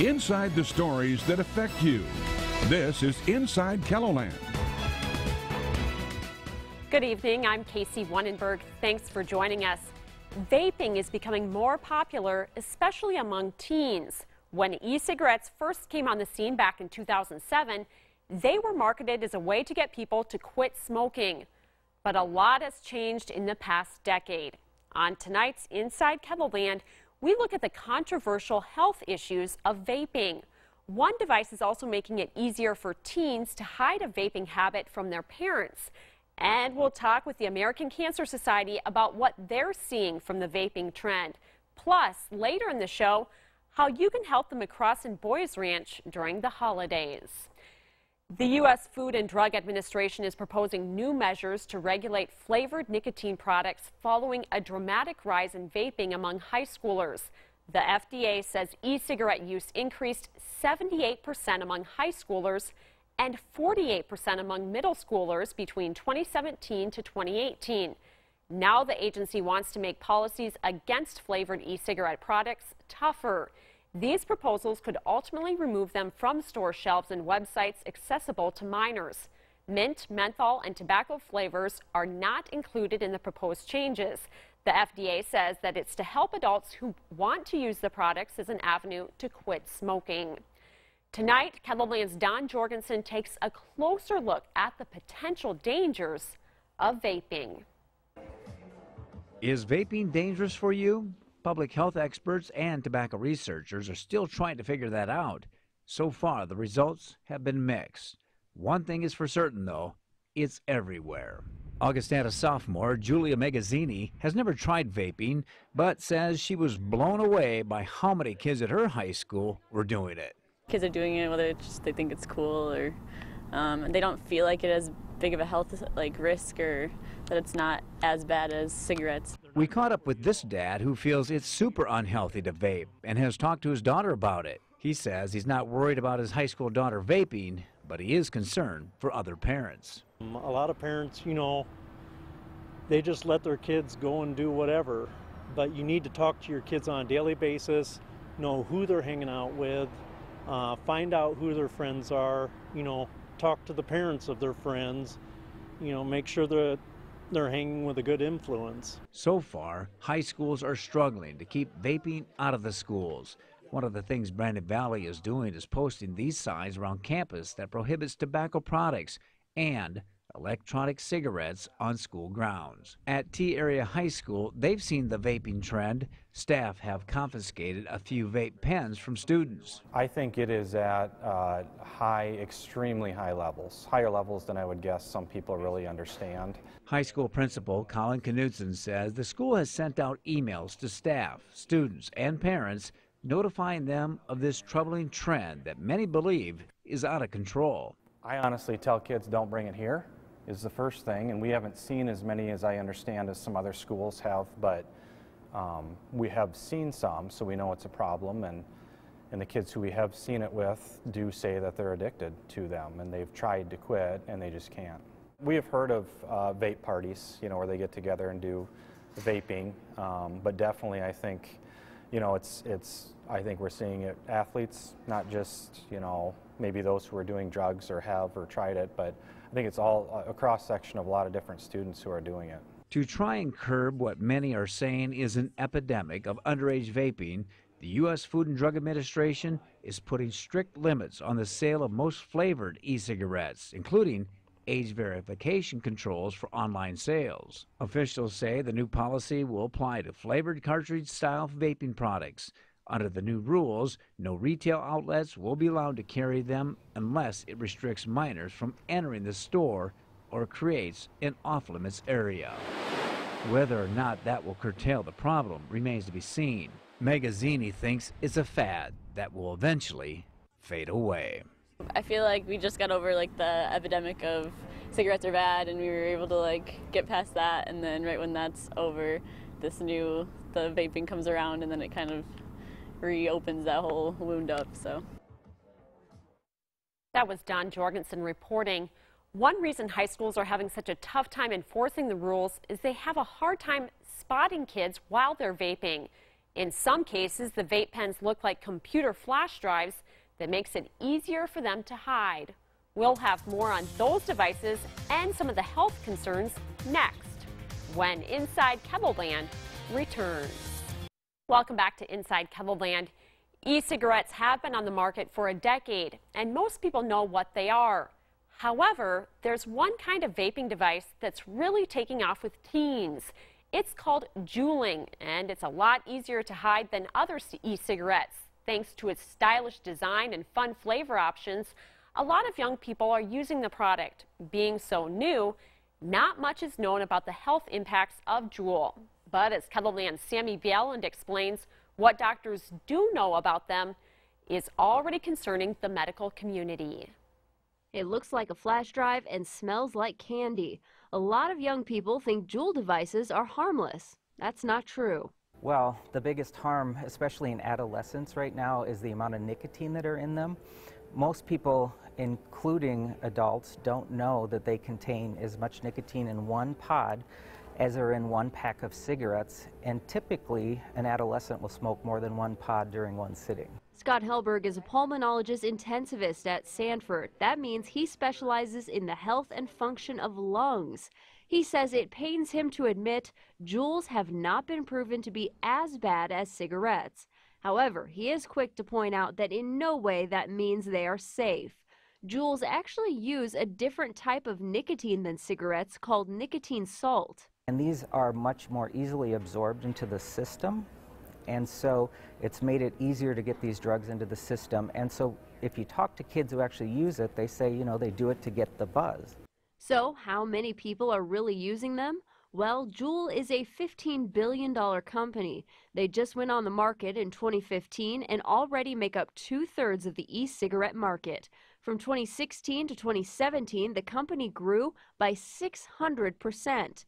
Inside the stories that affect you. This is Inside KELOLAND. Good evening, I'm Casey Wannenberg. Thanks for joining us. Vaping is becoming more popular, especially among teens. When e-cigarettes first came on the scene back in 2007, they were marketed as a way to get people to quit smoking. But a lot has changed in the past decade. On tonight's Inside KELOLAND, we look at the controversial health issues of vaping. One device is also making it easier for teens to hide a vaping habit from their parents. And we'll talk with the American Cancer Society about what they're seeing from the vaping trend. Plus, later in the show, how you can help the McCross and Boys Ranch during the holidays. The U.S. Food and Drug Administration is proposing new measures to regulate flavored nicotine products following a dramatic rise in vaping among high schoolers. The FDA says e-cigarette use increased 78% among high schoolers and 48% among middle schoolers between 2017 to 2018. Now the agency wants to make policies against flavored e-cigarette products tougher. These proposals could ultimately remove them from store shelves and websites accessible to minors. Mint, menthol, and tobacco flavors are not included in the proposed changes. The FDA says that it's to help adults who want to use the products as an avenue to quit smoking. Tonight, KELOLAND's Don Jorgensen takes a closer look at the potential dangers of vaping. Is vaping dangerous for you? Public health experts and tobacco researchers are still trying to figure that out. So far, the results have been mixed. One thing is for certain, though, it's everywhere. Augustana sophomore Julia Magazzini has never tried vaping, but says she was blown away by how many kids at her high school were doing it. Kids are doing it whether it's just they think it's cool or they don't feel like it has big of a health risk or that it's not as bad as cigarettes. We caught up with this dad who feels it's super unhealthy to vape and has talked to his daughter about it. He says he's not worried about his high school daughter vaping, but he is concerned for other parents. A lot of parents, they just let their kids go and do whatever, but you need to talk to your kids on a daily basis, know who they're hanging out with, find out who their friends are, talk to the parents of their friends, make sure that they're hanging with a good influence. So far, high schools are struggling to keep vaping out of the schools. One of the things Brandon Valley is doing is posting these signs around campus that prohibits tobacco products and electronic cigarettes on school grounds. At T Area High School, they've seen the vaping trend. Staff have confiscated a few vape pens from students. I think it is at extremely high levels, higher levels than I would guess some people really understand. High school principal Colin Knudsen says the school has sent out emails to staff, students, and parents notifying them of this troubling trend that many believe is out of control. I honestly tell kids don't bring it here is the first thing, and we haven't seen as many as I understand as some other schools have, but we have seen some, so we know it's a problem, and the kids who we have seen it with do say that they're addicted to them and they've tried to quit and they just can't. We have heard of vape parties, where they get together and do vaping, but definitely I think, I think we're seeing it athletes, not just, maybe those who are doing drugs or have or tried it, but I think it's all a cross-section of a lot of different students who are doing it. To try and curb what many are saying is an epidemic of underage vaping, the U.S. Food and Drug Administration is putting strict limits on the sale of most flavored e-cigarettes, including age verification controls for online sales. Officials say the new policy will apply to flavored cartridge-style vaping products. Under the new rules, no retail outlets will be allowed to carry them unless it restricts minors from entering the store or creates an off-limits area. Whether or not that will curtail the problem remains to be seen. Magazzini thinks it's a fad that will eventually fade away. I feel like we just got over the epidemic of cigarettes are bad and we were able to get past that, and then right when that's over, the vaping comes around and then it kind of reopens that whole wound up. So that was Don Jorgensen reporting. One reason high schools are having such a tough time enforcing the rules is they have a hard time spotting kids while they're vaping. In some cases, the vape pens look like computer flash drives that makes it easier for them to hide. We'll have more on those devices and some of the health concerns next, when Inside KELOLAND returns. Welcome back to Inside KELOLAND. E-cigarettes have been on the market for a decade, and most people know what they are. However, there's one kind of vaping device that's really taking off with teens. It's called juuling, and it's a lot easier to hide than other e-cigarettes. Thanks to its stylish design and fun flavor options, a lot of young people are using the product. Being so new, not much is known about the health impacts of Juul. But as KELOLAND's Sammy Bieland explains, what doctors do know about them is already concerning the medical community. It looks like a flash drive and smells like candy. A lot of young people think Juul devices are harmless. That's not true. Well, the biggest harm, especially in adolescents right now, is the amount of nicotine that are in them. Most people, including adults, don't know that they contain as much nicotine in one pod as are in one pack of cigarettes, and typically an adolescent will smoke more than one pod during one sitting. Scott Helberg is a pulmonologist intensivist at Sanford. That means he specializes in the health and function of lungs. He says it pains him to admit Juuls have not been proven to be as bad as cigarettes. However, he is quick to point out that in no way that means they are safe. Juuls actually use a different type of nicotine than cigarettes called nicotine salt. And these are much more easily absorbed into the system, and so it's made it easier to get these drugs into the system. And so if you talk to kids who actually use it, they say, you know, they do it to get the buzz. So how many people are really using them? Well, Juul is a $15 billion company. They just went on the market in 2015 and already make up 2/3 of the e-cigarette market. From 2016 to 2017, the company grew by 600%.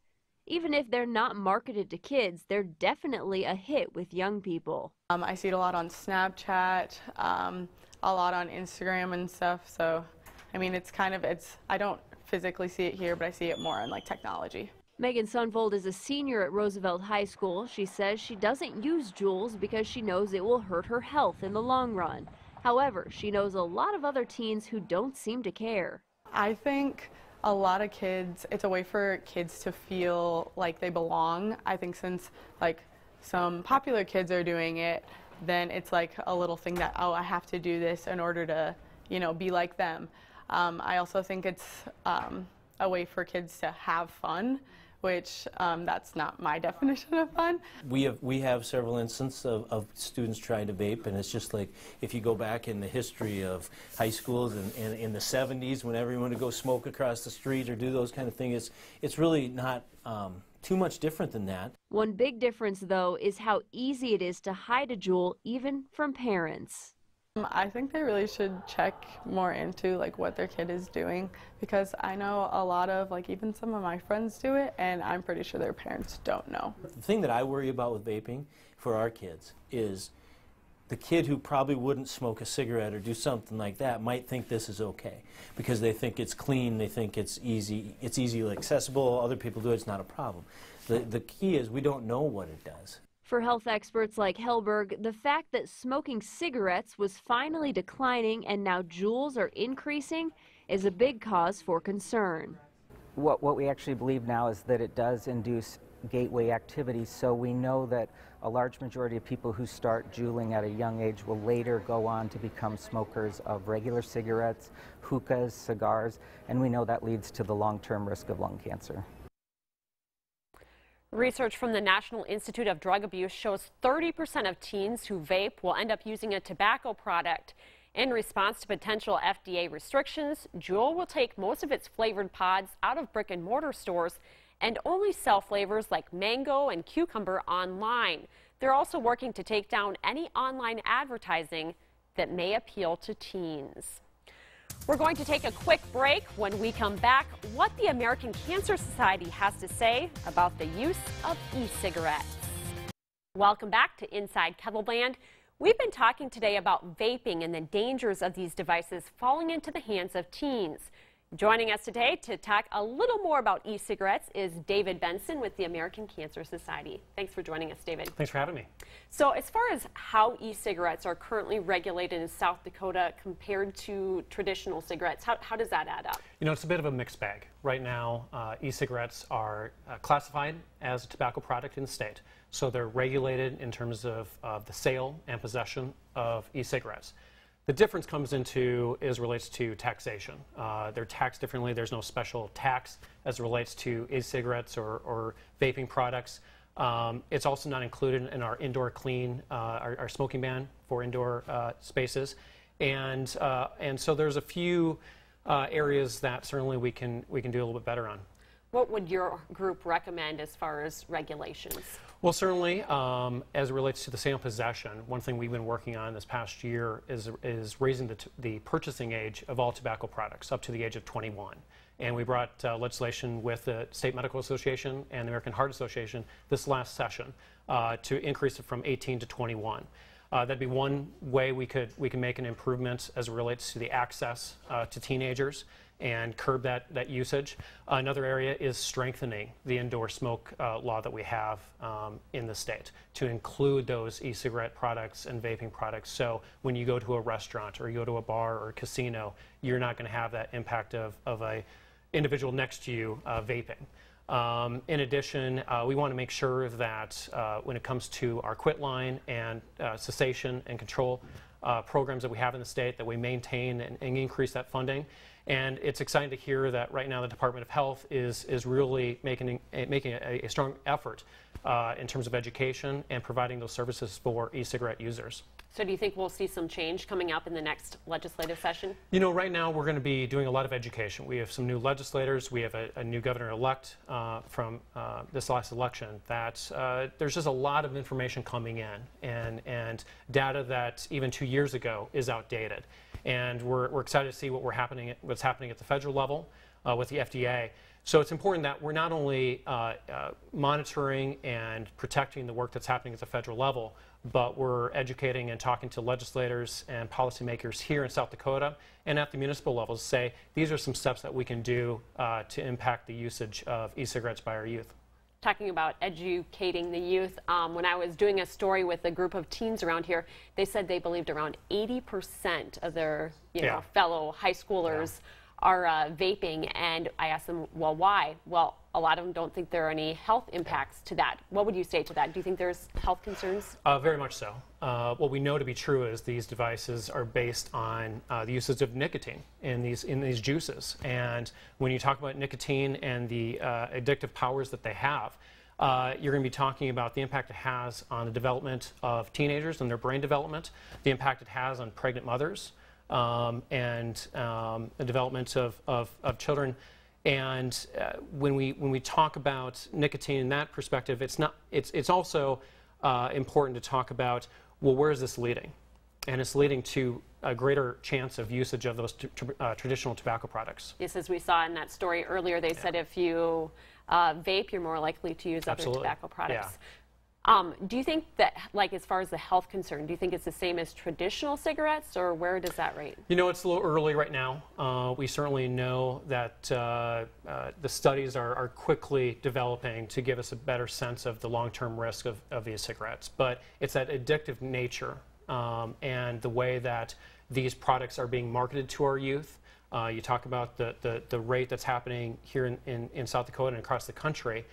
Even if they're not marketed to kids, they're definitely a hit with young people. I see it a lot on Snapchat, a lot on Instagram and stuff. So, I mean, I don't physically see it here, but I see it more on like technology. Megan Sunvold is a senior at Roosevelt High School. She says she doesn't use Juuls because she knows it will hurt her health in the long run. However, she knows a lot of other teens who don't seem to care. I think a lot of kids, it's a way for kids to feel like they belong. I think since like some popular kids are doing it, then it's like a little thing that, oh, I have to do this in order to, you know, be like them. I also think it's a way for kids to have fun, which that's not my definition of fun. We have several instances of students trying to vape, and it's just like if you go back in the history of high schools and in the 70s when everyone would go smoke across the street or do those kind of things, it's really not too much different than that. One big difference, though, is how easy it is to hide a Juul, even from parents. I think they really should check more into like what their kid is doing, because I know a lot of like even some of my friends do it, and I'm pretty sure their parents don't know. The thing that I worry about with vaping for our kids is the kid who probably wouldn't smoke a cigarette or do something like that might think this is okay because they think it's clean, they think it's easily accessible, other people do it, it's not a problem. The key is we don't know what it does. For health experts like Helberg, the fact that smoking cigarettes was finally declining and now Juuls are increasing is a big cause for concern. What we actually believe now is that it does induce gateway activity, so we know that a large majority of people who start juuling at a young age will later go on to become smokers of regular cigarettes, hookahs, cigars, and we know that leads to the long-term risk of lung cancer. Research from the National Institute of Drug Abuse shows 30% of teens who vape will end up using a tobacco product. In response to potential FDA restrictions, Juul will take most of its flavored pods out of brick and mortar stores and only sell flavors like mango and cucumber online. They're also working to take down any online advertising that may appeal to teens. We're going to take a quick break. When we come back, what the American Cancer Society has to say about the use of e-cigarettes. Welcome back to Inside KELOLAND. We've been talking today about vaping and the dangers of these devices falling into the hands of teens. Joining us today to talk a little more about e-cigarettes is David Benson with the American Cancer Society. Thanks for joining us, David. Thanks for having me. So as far as how e-cigarettes are currently regulated in South Dakota compared to traditional cigarettes, how does that add up? You know, it's a bit of a mixed bag. Right now, e-cigarettes are classified as a tobacco product in the state. So they're regulated in terms of the sale and possession of e-cigarettes. The difference relates to taxation. They're taxed differently. There's no special tax as it relates to e-cigarettes or vaping products. It's also not included in our indoor clean, our smoking ban for indoor spaces. And so there's a few areas that certainly we can do a little bit better on. What would your group recommend as far as regulations? Well, certainly, as it relates to the sale and possession, one thing we've been working on this past year is raising the purchasing age of all tobacco products up to the age of 21. And we brought legislation with the State Medical Association and the American Heart Association this last session to increase it from 18 to 21. That'd be one way we can make an improvement as it relates to the access to teenagers and curb that usage. Another area is strengthening the indoor smoke law that we have in the state to include those e-cigarette products and vaping products. So when you go to a restaurant or you go to a bar or a casino, you're not going to have that impact of a individual next to you vaping. In addition, we want to make sure that when it comes to our quit line and cessation and control programs that we have in the state, that we maintain and increase that funding. And it's exciting to hear that right now the Department of Health is really making a strong effort in terms of education and providing those services for e-cigarette users. So do you think we'll see some change coming up in the next legislative session? You know, right now we're going to be doing a lot of education. We have some new legislators. We have a new governor-elect from this last election. That there's just a lot of information coming in and data that even 2 years ago is outdated. And we're excited to see what's happening at the federal level with the FDA. So it's important that we're not only monitoring and protecting the work that's happening at the federal level, but we're educating and talking to legislators and policymakers here in South Dakota and at the municipal level to say these are some steps that we can do to impact the usage of e-cigarettes by our youth. Talking about educating the youth, when I was doing a story with a group of teens around here, they said they believed around 80% of their fellow high schoolers are vaping, and I asked them, well, why? Well, a lot of them don't think there are any health impacts to that. What would you say to that? Do you think there's health concerns? Very much so. What we know to be true is these devices are based on the usage of nicotine in these juices. And when you talk about nicotine and the addictive powers that they have, you're going to be talking about the impact it has on the development of teenagers and their brain development, the impact it has on pregnant mothers, and the development of children. And when we talk about nicotine in that perspective, it's also important to talk about, well, where is this leading? And it's leading to a greater chance of usage of those traditional tobacco products. Yes, as we saw in that story earlier, they said if you vape, you're more likely to use other tobacco products. Do you think that, like, as far as the health concern, do you think it's the same as traditional cigarettes, or where does that rate? You know, it's a little early right now. We certainly know that the studies are quickly developing to give us a better sense of the long-term risk of these cigarettes. But it's that addictive nature and the way that these products are being marketed to our youth. You talk about the rate that's happening here in South Dakota and across the country.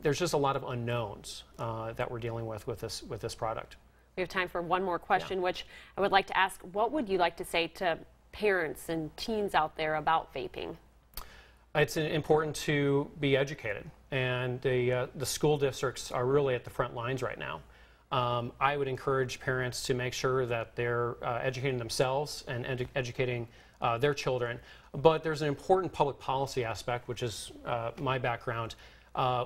There's just a lot of unknowns that we're dealing with this product. We have time for one more question, which I would like to ask. What would you like to say to parents and teens out there about vaping? It's important to be educated, and the school districts are really at the front lines right now. I would encourage parents to make sure that they're educating themselves and educating their children. But there's an important public policy aspect, which is my background,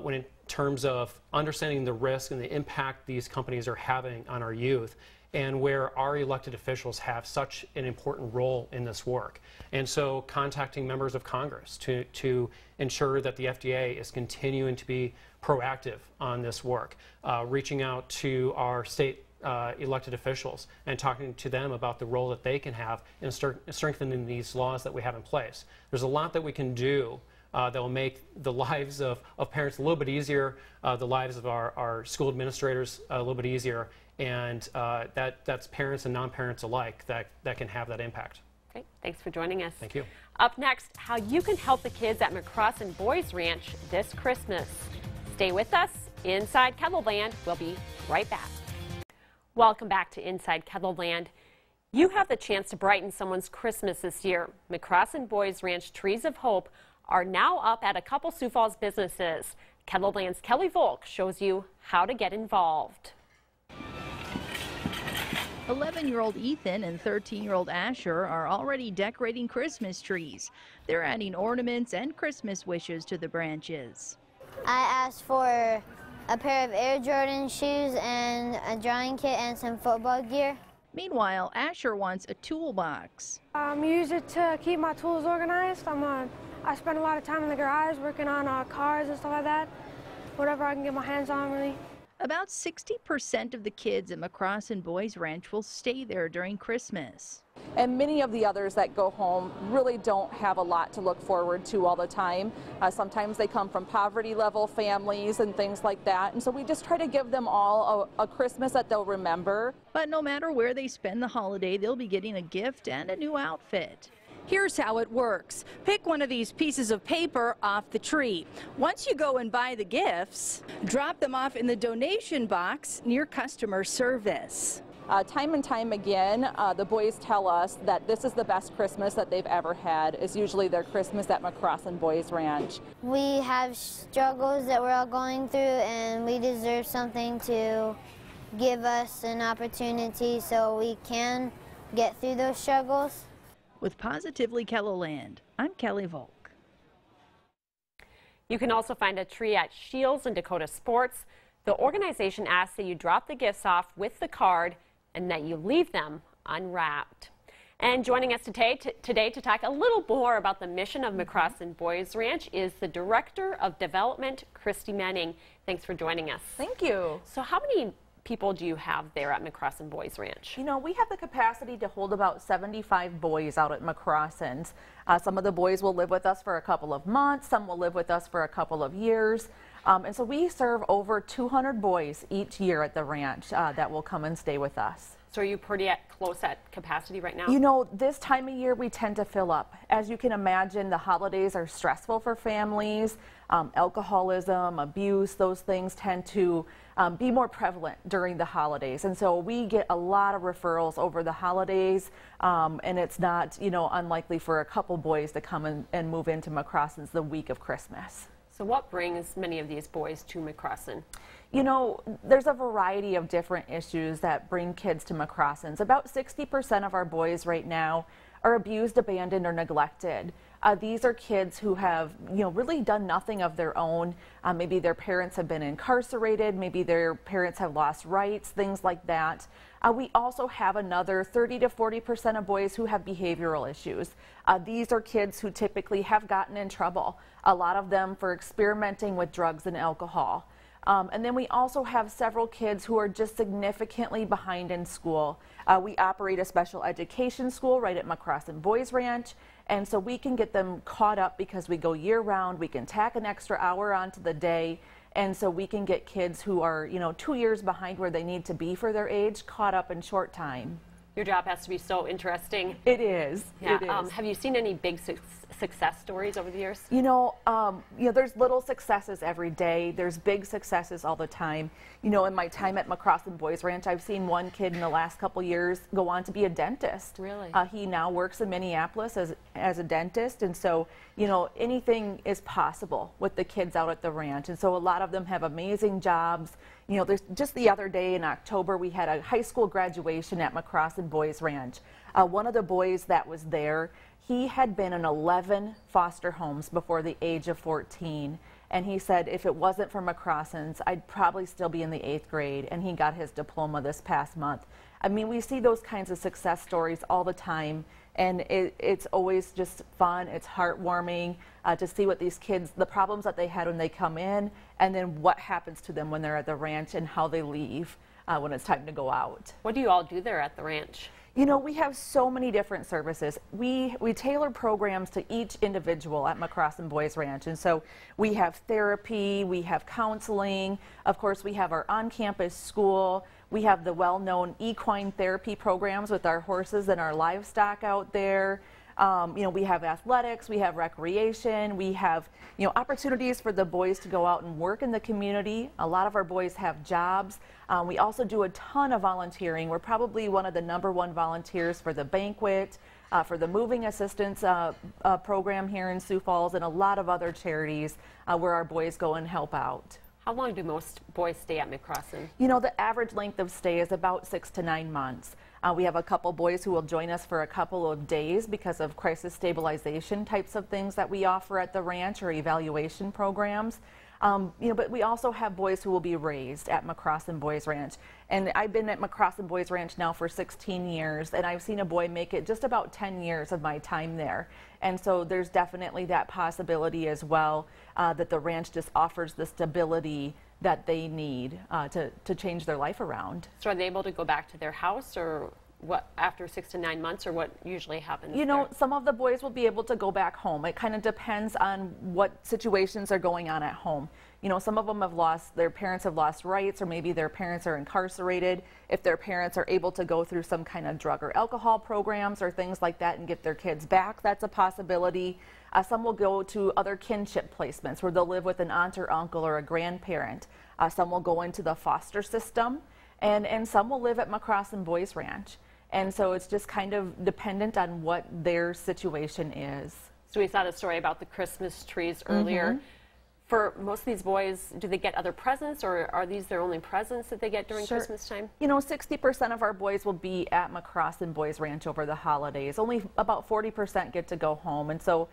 when in terms of understanding the risk and the impact these companies are having on our youth, and where our elected officials have such an important role in this work. And so contacting members of Congress to ensure that the FDA is continuing to be proactive on this work, reaching out to our state elected officials and talking to them about the role that they can have in strengthening these laws that we have in place. There's a lot that we can do that will make the lives of parents a little bit easier, the lives of our school administrators a little bit easier, and that's parents and non-parents alike that can have that impact. Great. Thanks for joining us. Thank you. Up next, how you can help the kids at McCrossin Boys Ranch this Christmas. Stay with us. Inside KELOLAND. We'll be right back. Welcome back to Inside KELOLAND. You have the chance to brighten someone's Christmas this year. McCrossin Boys Ranch Trees of Hope are now up at a couple Sioux Falls businesses. KELOLAND's Kelly Volk shows you how to get involved. 11-year-old Ethan and 13-year-old Asher are already decorating Christmas trees. They're adding ornaments and Christmas wishes to the branches. I asked for a pair of Air Jordan shoes and a drawing kit and some football gear. Meanwhile, Asher wants a toolbox. I use it to keep my tools organized. I spend a lot of time in the garage working on cars and stuff like that. Whatever I can get my hands on, really. About 60% of the kids at McCrossin Boys Ranch will stay there during Christmas. And many of the others that go home really don't have a lot to look forward to all the time. Sometimes they come from poverty level families and things like that. And so we just try to give them all a Christmas that they'll remember. But no matter where they spend the holiday, they'll be getting a gift and a new outfit. Here's how it works. Pick one of these pieces of paper off the tree. Once you go and buy the gifts, drop them off in the donation box near customer service. Time and time again, the boys tell us that this is the best Christmas that they've ever had. It's usually their Christmas at McCrossin Boys Ranch. We have struggles that we're all going through, and we deserve something to give us an opportunity so we can get through those struggles. With Positively KELOLAND, I'm Kelly Volk. You can also find a tree at Shields and Dakota Sports. The organization asks that you drop the gifts off with the card and that you leave them unwrapped. And joining us today to talk a little more about the mission of McCrossin Boys Ranch is the Director of Development, Christy Manning. Thanks for joining us. Thank you. So how many people do you have there at McCrossin Boys Ranch? You know, we have the capacity to hold about 75 boys out at McCrossin's. Some of the boys will live with us for a couple of months, some will live with us for a couple of years. And so we serve over 200 boys each year at the ranch that will come and stay with us. So are you pretty close at capacity right now? You know, this time of year we tend to fill up. As you can imagine, the holidays are stressful for families. Alcoholism, abuse, those things tend to be more prevalent during the holidays. And so we get a lot of referrals over the holidays, and it's not, you know, unlikely for a couple boys to come and move into McCrossin's the week of Christmas. So what brings many of these boys to McCrossin? You know, there's a variety of different issues that bring kids to McCrossin's. About 60% of our boys right now are abused, abandoned, or neglected. These are kids who have, you know, really done nothing of their own. Maybe their parents have been incarcerated, maybe their parents have lost rights, things like that. We also have another 30 to 40% of boys who have behavioral issues. These are kids who typically have gotten in trouble, a lot of them for experimenting with drugs and alcohol. And then we also have several kids who are just significantly behind in school. We operate a special education school right at McCrossin Boys Ranch, and so we can get them caught up because we go year-round. We can tack an extra hour onto the day, and so we can get kids who are, you know, 2 years behind where they need to be for their age caught up in short time. Your job has to be so interesting. It is. Yeah. It is. Have you seen any big success stories over the years? You know, there's little successes every day. There's big successes all the time. You know, in my time at McCrossin Boys Ranch, I've seen one kid in the last couple years go on to be a dentist. Really? He now works in Minneapolis as a dentist, and so, you know, anything is possible with the kids out at the ranch. And so a lot of them have amazing jobs. You know, there's just the other day in October, we had a high school graduation at McCrossin Boys Ranch. One of the boys that was there, he had been in 11 foster homes before the age of 14. And he said, if it wasn't for McCrossin's, I'd probably still be in the 8th grade. And he got his diploma this past month. I mean, we see those kinds of success stories all the time. And it's always just fun. It's heartwarming to see what these kids, the problems that they had when they come in, and then what happens to them when they're at the ranch and how they leave. when it's time to go out. What do you all do there at the ranch? You know, we have so many different services. We tailor programs to each individual at McCrossin Boys Ranch. And so we have therapy, we have counseling, of course we have our on-campus school, we have the well-known equine therapy programs with our horses and our livestock out there. You know, we have athletics, we have recreation, we have, you know, opportunities for the boys to go out and work in the community. A lot of our boys have jobs. We also do a ton of volunteering. We're probably one of the #1 volunteers for the banquet, for the moving assistance program here in Sioux Falls, and a lot of other charities where our boys go and help out. How long do most boys stay at McCrossin? You know, the average length of stay is about 6 to 9 months. We have a couple boys who will join us for a couple of days because of crisis stabilization types of things that we offer at the ranch, or evaluation programs. You know, but we also have boys who will be raised at McCrossin Boys Ranch. And I've been at McCrossin Boys Ranch now for 16 years, and I've seen a boy make it just about 10 years of my time there. And so there's definitely that possibility as well, that the ranch just offers the stability that they need to change their life around. So are they able to go back to their house, or what, after 6 to 9 months, or what usually happens? You know, some of the boys will be able to go back home. It kind of depends on what situations are going on at home. You know, some of them have lost, their parents have lost rights, or maybe their parents are incarcerated. If their parents are able to go through some kind of drug or alcohol programs or things like that and get their kids back, that's a possibility. Some will go to other kinship placements where they'll live with an aunt or uncle or a grandparent. Some will go into the foster system, and some will live at McCrossin Boys Ranch. And so it's just kind of dependent on what their situation is. So we saw the story about the Christmas trees earlier. Mm-hmm. For most of these boys, do they get other presents, or are these their only presents that they get during Sure. Christmas time? You know, 60% of our boys will be at McCrossin Boys Ranch over the holidays. Only about 40% get to go home. And so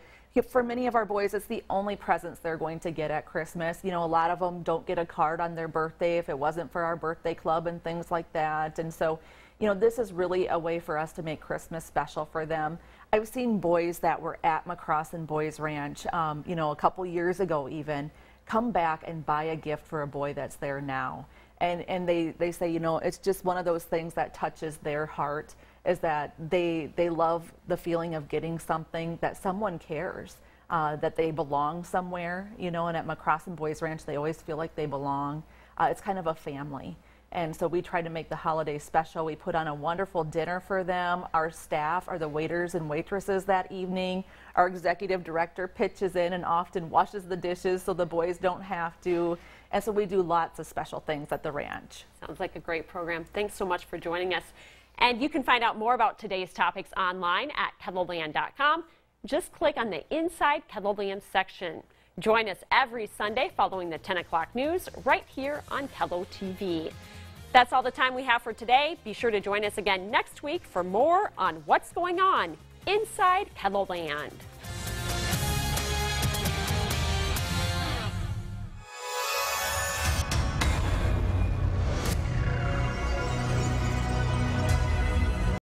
for many of our boys, it's the only presents they're going to get at Christmas. You know, a lot of them don't get a card on their birthday if it wasn't for our birthday club and things like that. And so, you know, this is really a way for us to make Christmas special for them. I've seen boys that were at McCrossin Boys Ranch, you know, a couple years ago even, come back and buy a gift for a boy that's there now. And they say, you know, it's just one of those things that touches their heart, is that they love the feeling of getting something that someone cares, that they belong somewhere, you know, and at McCrossin Boys Ranch, they always feel like they belong. It's kind of a family. And so we try to make the holidays special. We put on a wonderful dinner for them. Our staff are the waiters and waitresses that evening. Our executive director pitches in and often washes the dishes so the boys don't have to. And so we do lots of special things at the ranch. Sounds like a great program. Thanks so much for joining us. And you can find out more about today's topics online at KELOLAND.com. Just click on the Inside KELOLAND section. Join us every Sunday following the 10 o'clock news right here on KELO TV. That's all the time we have for today. Be sure to join us again next week for more on what's going on inside KELOLAND.